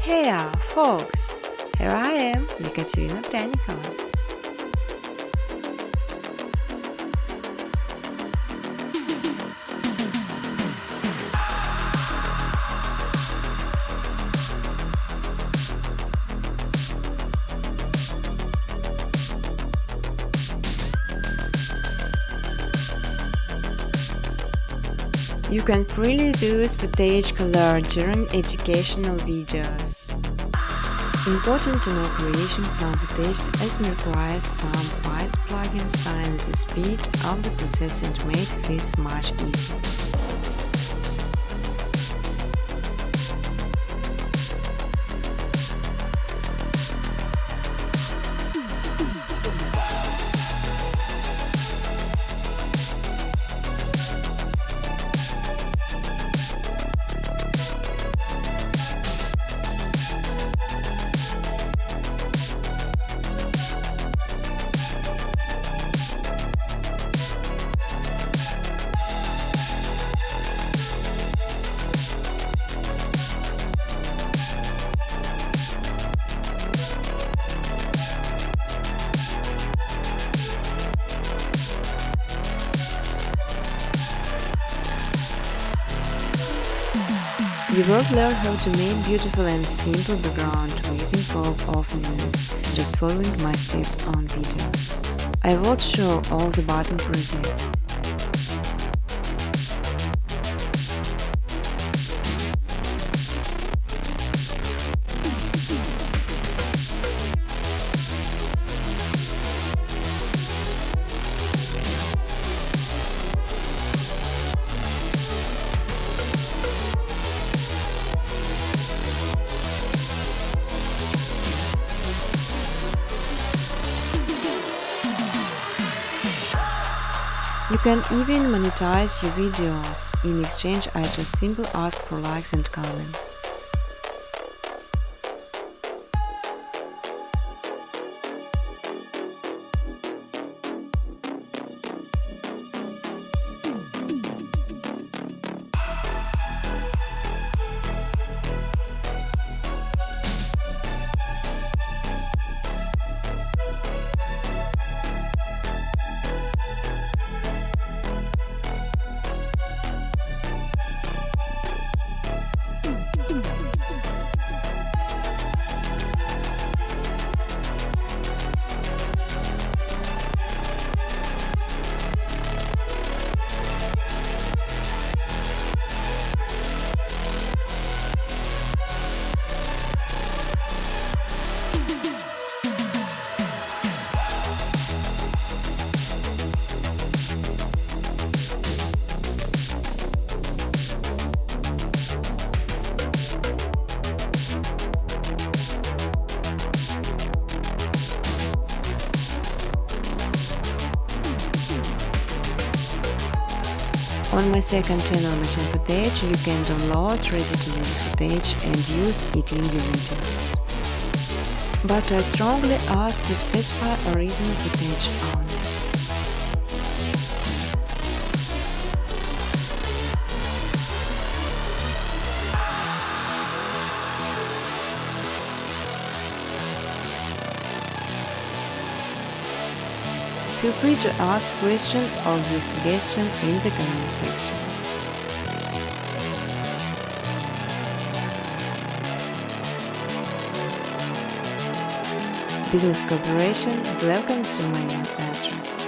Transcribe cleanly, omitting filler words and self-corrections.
Hey folks! Here I am, Екатерина Пряникова. You can freely use footage color during educational videos. Important to know creation some footage as requires some Python plugin sign the speed of the processing to make this much easier. You will learn how to make beautiful and simple background with the help of menus, just following my steps on videos. I will show all the button preset. You can even monetize your videos. In exchange, I just simply ask for likes and comments. On my second channel Machine Footage, you can download ready-to-use footage and use it in your videos. But I strongly ask to specify original footage only. Feel free to ask questions or give suggestions in the comment section. Business cooperation, welcome to my email address.